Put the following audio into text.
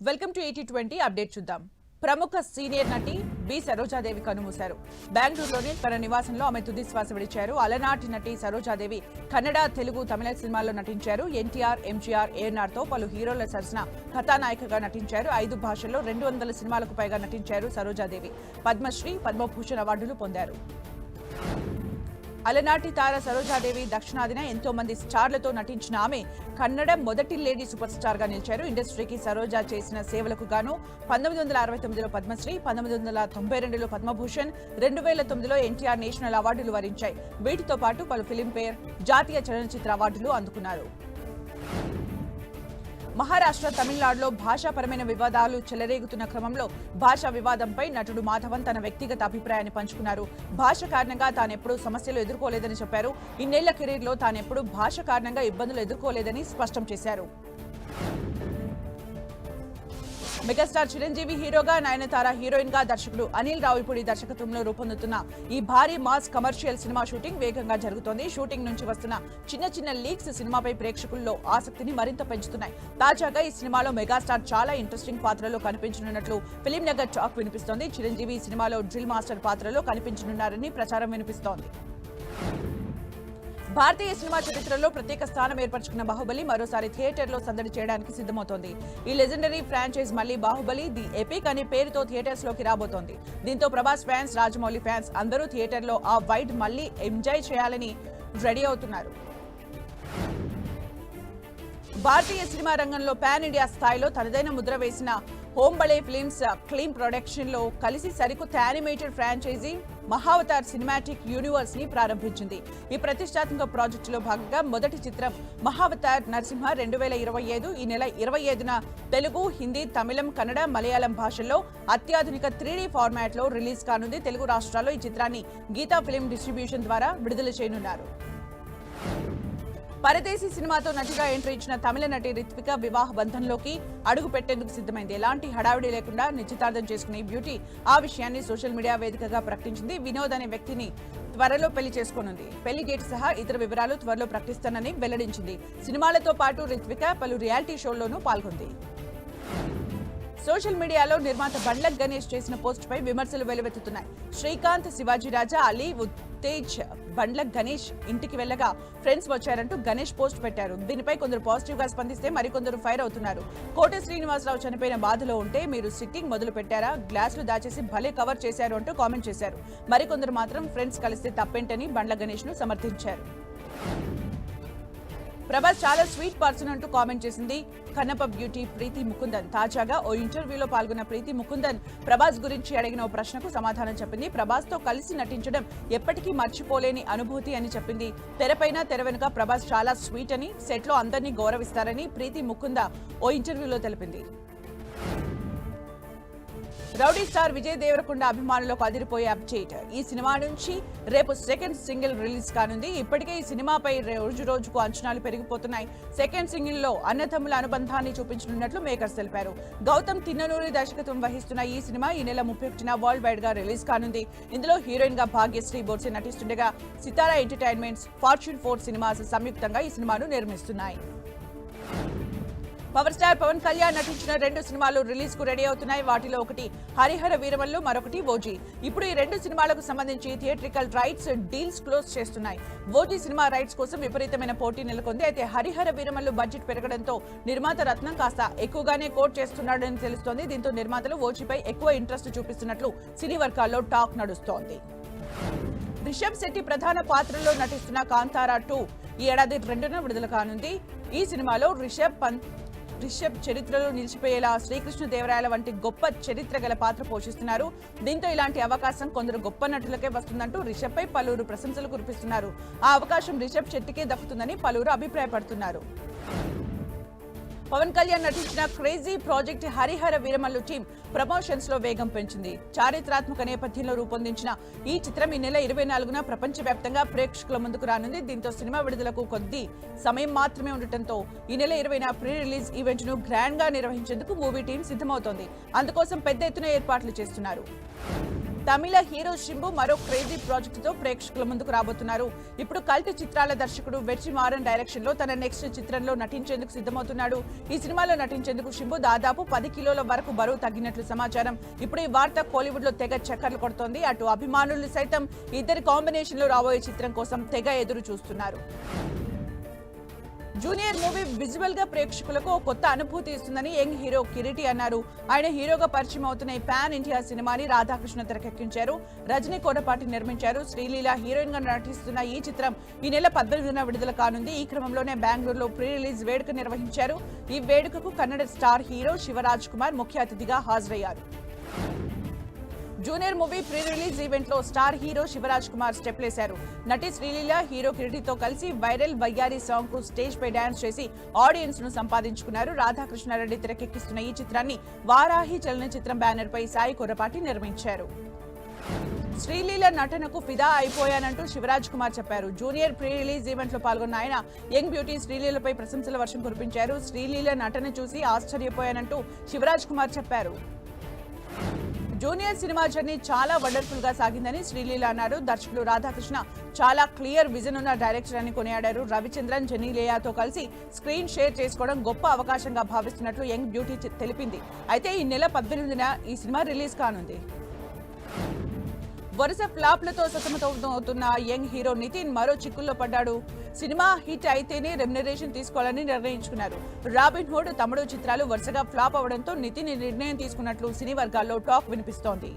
Welcome to 8020 update చూద్దాం. ప్రముఖ senior నటి బి సరోజాదేవి కన్నుమూశారు. బెంగళూరులోని తన నివాసంలో ఆమె తుది శ్వాస విడిచారు. అలనాటి నటి సరోజాదేవి కన్నడ, తెలుగు, తమిళ సినిమాల్లో నటించారు. ఎన్టీఆర్, ఎంజీఆర్, ఏఎన్ఆర్ తో పలు హీరోల సరసన కథానాయికగా నటించారు. 5 భాషల్లో 200 సినిమాలకు పైగా నటించారు సరోజాదేవి. పద్మశ్రీ, పద్మభూషణ్ అవార్డులు పొందారు. అలనాటి తార సరోజాదేవి దక్షిణాదిన ఎంతో మంది స్టార్లతో నటించిన ఆమె కన్నడ మొదటి లేడీ సూపర్ స్టార్ గా నిలిచారు. ఇండస్ట్రీకి సరోజా చేసిన సేవలకు గాను 1969లో పద్మశ్రీ, 1992లో పద్మభూషణ్, 2009లో ఎన్టీఆర్ నేషనల్ అవార్డులు వరించాయి. వీటితో పాటు పలు ఫిలింఫేర్, జాతీయ చలనచిత్ర అవార్డులు అందుకున్నారు. మహారాష్ట్ర, తమిళనాడులో భాషాపరమైన వివాదాలు చెలరేగుతున్న క్రమంలో భాషా వివాదంపై నటుడు మాధవన్ తన వ్యక్తిగత అభిప్రాయాన్ని పంచుకున్నారు. భాష కారణంగా తానెప్పుడూ సమస్యలు ఎదుర్కోలేదని చెప్పారు. ఇన్నేళ్ల కెరీర్లో తానెప్పుడూ భాష కారణంగా ఇబ్బందులు ఎదుర్కోలేదని స్పష్టం చేశారు. మెగాస్టార్ చిరంజీవి హీరోగా, నయనతార హీరోయిన్ గా దర్శకుడు అనిల్ రావిపూడి దర్శకత్వంలో రూపొందుతున్న ఈ భారీ మాస్ కమర్షియల్ సినిమా షూటింగ్ వేగంగా జరుగుతోంది. షూటింగ్ నుంచి వస్తున్న చిన్న లీక్స్ సినిమాపై ప్రేక్షకుల్లో ఆసక్తిని మరింత పెంచుతున్నాయి. తాజాగా ఈ సినిమాలో మెగాస్టార్ చాలా ఇంట్రెస్టింగ్ పాత్రలో కనిపించనున్నట్లు ఫిలిం నగర్ టాక్ వినిపిస్తోంది. చిరంజీవి ఈ సినిమాలో డ్రిల్ మాస్టర్ పాత్రలో కనిపించనున్నారని ప్రచారం వినిపిస్తోంది. భారతీయ సినిమా చరిత్రలో ప్రత్యేక స్థానం ఏర్పరచుకున్న బాహుబలి మరోసారి థియేటర్లో సందడి చేయడానికి సిద్ధమవుతోంది. ఈ లెజెండరీ ఫ్రాంచైజ్ మళ్లీ బాహుబలి ది ఎపిక్ అనే పేరుతో థియేటర్స్ లోకి రాబోతోంది. దీంతో ప్రభాస్ ఫ్యాన్స్, రాజమౌళి ఫ్యాన్స్ అందరూ థియేటర్లో ఆ వైడ్ మళ్లీ ఎంజాయ్ చేయాలని రెడీ అవుతున్నారు. భారతీయ సినిమా రంగంలో పాన్ ఇండియా స్థాయిలో తనదైన ముద్ర వేసిన హోంబళే ఫిలిమ్స్ క్లీన్ ప్రొడక్షన్ లో కలిసి సరికొత్త animated franchise Mahavatar cinematic universe ని ప్రారంభించింది. ఈ ప్రతిష్టాత్మక ప్రాజెక్టులో భాగంగా మొదటి చిత్రం మహావతార్ నరసింహ 2025 ఈ నెల 27న తెలుగు, హిందీ, తమిళం, కన్నడ, మలయాళం భాషల్లో అత్యాధునిక 3D ఫార్మాట్ లో రిలీజ్ కానుంది. తెలుగు రాష్ట్రాల్లో ఈ చిత్రాన్ని గీతా ఫిలిం డిస్ట్రిబ్యూషన్ ద్వారా విడుదల చేయనున్నారు. పరదేశీ సినిమాతో నటిగా ఎంట్రీ ఇచ్చిన తమిళ నటి రిత్విక వివాహ బంధంలోకి అడుగు పెట్టేందుకు సిద్ధమైంది. ఎలాంటి హడావిడి లేకుండా నిశ్చితార్థం చేసుకునే బ్యూటీ ఆ విషయాన్ని సోషల్ మీడియా వేదికగా ప్రకటించింది. వినోద్ అనే వ్యక్తిని త్వరలో పెళ్లి చేసుకోనుంది. పెళ్లి డేట్ సహా ఇతర వివరాలు త్వరలో ప్రకటిస్తానని వెల్లడించింది. సినిమాలతో పాటు రిత్విక పలు రియాలిటీ షోల్లోనూ పాల్గొంది. సోషల్ మీడియాలో నిర్మాత బండ్ల గణేష్ చేసిన పోస్ట్ పై విమర్శలు వెలువెత్తుతున్నాయి. శ్రీకాంత్, శివాజీ రాజా, అలీ, ఉత్తేజ్ బండ్ల గణేష్ ఇంటికి వెళ్లగా ఫ్రెండ్స్ వచ్చారంటూ గణేష్ పోస్ట్ పెట్టారు. దీనిపై కొందరు పాజిటివ్ గా స్పందిస్తే మరికొందరు ఫైర్ అవుతున్నారు. కోట శ్రీనివాసరావు చనిపోయిన బాధలో ఉంటే మీరు సిట్టింగ్ మొదలు పెట్టారా, గ్లాసులు దాచేసి భలే కవర్ చేశారు అంటూ కామెంట్ చేశారు. మరికొందరు మాత్రం ఫ్రెండ్స్ కలిస్తే తప్పేంటని బండ్ల గణేష్ ను సమర్థించారు. ప్రభాస్ చాలా స్వీట్ పర్సన్ అంటూ కామెంట్ చేసింది కన్నప్ప బ్యూటీ ప్రీతి ముకుందన్. తాజాగా ఓ ఇంటర్వ్యూలో పాల్గొన్న ప్రీతి ముకుందన్ ప్రభాస్ గురించి అడిగిన ఓ ప్రశ్నకు సమాధానం చెప్పింది. ప్రభాస్ తో కలిసి నటించడం ఎప్పటికీ మర్చిపోలేని అనుభూతి అని చెప్పింది. తెరపైన, తెర వెనుక ప్రభాస్ చాలా స్వీట్ అని, సెట్ లో అందరినీ గౌరవిస్తారని ప్రీతి ముకుంద ఓ ఇంటర్వ్యూలో తెలిపింది. రౌడీ స్టార్ విజయ్ దేవరకొండ అభిమానులకు అదిరిపోయే అప్డేట్. ఈ సినిమా నుంచి రేపు సెకండ్ సింగిల్ రిలీజ్ కానుంది. ఇప్పటికే ఈ సినిమాపై రోజుకు అంచనాలు పెరిగిపోతున్నాయి. సెకండ్ సింగిల్ లో అన్నదమ్ముల అనుబంధాన్ని చూపించనున్నట్లు మేకర్స్ తెలిపారు. గౌతమ్ తిన్ననూరి దర్శకత్వం వహిస్తున్న ఈ సినిమా ఈ నెల 31న వరల్డ్ వైడ్ గా రిలీజ్ కానుంది. ఇందులో హీరోయిన్ గా భాగ్యశ్రీ బోర్సే నటిస్తుండగా సితారా ఎంటర్టైన్మెంట్స్, ఫార్చ్యూన్ 4 సినిమాస్ సంయుక్తంగా ఈ సినిమాను నిర్మిస్తున్నాయి. పవర్ స్టార్ పవన్ కళ్యాణ్ నటించిన 2 సినిమాలు రిలీజ్ కు రెడీ అవుతున్నాయి. వాటిలో ఒకటి హరిహర వీరమల్లు, మరొకటి ఓజీ. ఇప్పుడు ఈ 2 సినిమాలకు సంబంధించి థియేట్రికల్ రైట్స్ డీల్స్ క్లోజ్ చేస్తున్నాయి. ఓజీ సినిమా రైట్స్ కోసం విపరీతమైన పోటీ నెలకొంది. అయితే హరిహర వీరమల్లు బడ్జెట్ పెరగడంతో నిర్మాత రత్నం కాస్త ఎక్కువగానే కోట్ చేస్తున్నాడని తెలుస్తోంది. దీంతో నిర్మాతలు ఓజీపై ఎక్కువ ఇంట్రెస్ట్ చూపిస్తున్నట్లు సినీ వర్గాల్లో టాక్ నడుస్తోంది. రిషబ్ శెట్టి ప్రధాన పాత్రలో నటిస్తున్న కాంతారా 2 ఈ ఏడాది 2న విడుదల కానుంది. ఈ సినిమాలో రిషబ్ చరిత్రలో నిలిచిపోయేలా శ్రీకృష్ణదేవరాయల వంటి గొప్ప చరిత్ర గల పాత్ర పోషిస్తున్నారు. దీంతో ఇలాంటి అవకాశం కొందరు గొప్ప నటులకే వస్తుందంటూ రిషబ్ పై పలువురు ప్రశంసలు కురిపిస్తున్నారు. ఆ అవకాశం రిషబ్ శెట్టికే దక్కుతుందని పలువురు అభిప్రాయపడుతున్నారు. పవన్ కళ్యాణ్ నటించిన crazy project Harihara Veeramallu team promotions లో వేగం పెంచింది. చారిత్రాత్మక నేపథ్యంలో రూపొందించిన ఈ చిత్రం ఈ నెల 24న ప్రపంచవ్యాప్తంగా ప్రేక్షకుల ముందుకు రానుంది. దీంతో సినిమా విడుదలకు కొద్ది సమయం మాత్రమే ఉండటంతో ఈ నెల 20న ప్రీ రిలీజ్ ఈవెంట్ ను గ్రాండ్ గా నిర్వహించేందుకు మూవీ టీం సిద్ధమవుతోంది. అందుకోసం పెద్ద ఎత్తున ఏర్పాట్లు చేస్తున్నారు. తమిళ హీరో శింబు మరో క్రేజీ ప్రాజెక్టుతో ప్రేక్షకుల ముందుకు రాబోతున్నారు. ఇప్పుడు కల్ట్ చిత్రాల దర్శకుడు వెట్రిమారన్ డైరెక్షన్ లో తన నెక్స్ట్ చిత్రంలో నటించేందుకు సిద్ధమవుతున్నాడు. ఈ సినిమాలో నటించేందుకు శింబు దాదాపు 10 కిలోల వరకు బరువు తగ్గినట్లు సమాచారం. ఇప్పుడు ఈ వార్త కోలీవుడ్ లో తెగ చక్కర్లు కొడుతోంది. అటు అభిమానులు సైతం ఇద్దరి కాంబినేషన్ లో రాబోయే చిత్రం కోసం తెగ ఎదురు చూస్తున్నారు. జూనియర్ మూవీ విజువల్ గా ప్రేక్షకులకు ఓ కొత్త అనుభూతి ఇస్తుందని యంగ్ హీరో కిరీటి అన్నారు. ఆయన హీరోగా పరిచయం అవుతున్న ఈ పాన్ ఇండియా సినిమాని రాధాకృష్ణ తెరకెక్కించారు. రజనీ కోటపాటి నిర్మించారు. శ్రీలీల హీరోయిన్ గా నటిస్తున్న ఈ చిత్రం ఈ నెల 18న విడుదల కానుంది. ఈ క్రమంలోనే బెంగళూరులో ప్రీ రిలీజ్ వేడుక నిర్వహించారు. ఈ వేడుకకు కన్నడ స్టార్ హీరో శివరాజ్ కుమార్ ముఖ్య అతిథిగా హాజరయ్యారు. Junior movie pre release event లో స్టార్ హీరో శివరాజ్ కుమార్ స్టెప్లేశారు. నటి శ్రీలీల హీరో కిరీటితో కలిసి వైరల్ వయ్యారి సాంగ్ కు స్టేజ్ పై డాన్స్ చేసి ఆడియన్స్ ను సంపాదించుకున్నారు. రాధాకృష్ణారెడ్డి తెరకెక్కిస్తున్న ఈ చిత్రాన్ని వారాహి చలనచిత్రం బ్యానర్ పై సాయి కొరపాటి నిర్మించారు. శ్రీలీల నటనకు ఫిదా అయిపోయానంటూ శివరాజ్ కుమార్ చెప్పారు. జూనియర్ ప్రీ రిలీజ్ ఈవెంట్ లో పాల్గొన్న ఆయన యంగ్ బ్యూటీ శ్రీలీలపై ప్రశంసల వర్షం కురిపించారు. శ్రీలీల నటన చూసి ఆశ్చర్యపోయానంటూ శివరాజ్ కుమార్ చెప్పారు. జూనియర్ సినిమా జర్నీ చాలా వండర్ఫుల్ గా సాగిందని శ్రీలీల అన్నారు. దర్శకుడు రాధాకృష్ణ చాలా క్లియర్ విజన్ ఉన్న డైరెక్టర్ అని కొనియాడారు. రవిచంద్రన్, జెనీలేయాతో కలిసి స్క్రీన్ షేర్ చేసుకోవడం గొప్ప అవకాశంగా భావిస్తున్నట్లు యంగ్ బ్యూటీ తెలిపింది. అయితే ఈ నెల 18న ఈ సినిమా రిలీజ్ కానుంది. వరుస ఫ్లాప్లతో సతమతమవుతున్న యంగ్ హీరో నితిన్ మరో చిక్కుల్లో పడ్డాడు. సినిమా హిట్ అయితేనే రెమ్యునరేషన్ తీసుకోవాలని నిర్ణయించుకున్నారు. రాబిన్ హుడ్, తమ్ముడు చిత్రాలు వరుసగా ఫ్లాప్ అవడంతో నితిన్ నిర్ణయం తీసుకున్నట్లు సినీ వర్గాల్లో టాక్ వినిపిస్తోంది.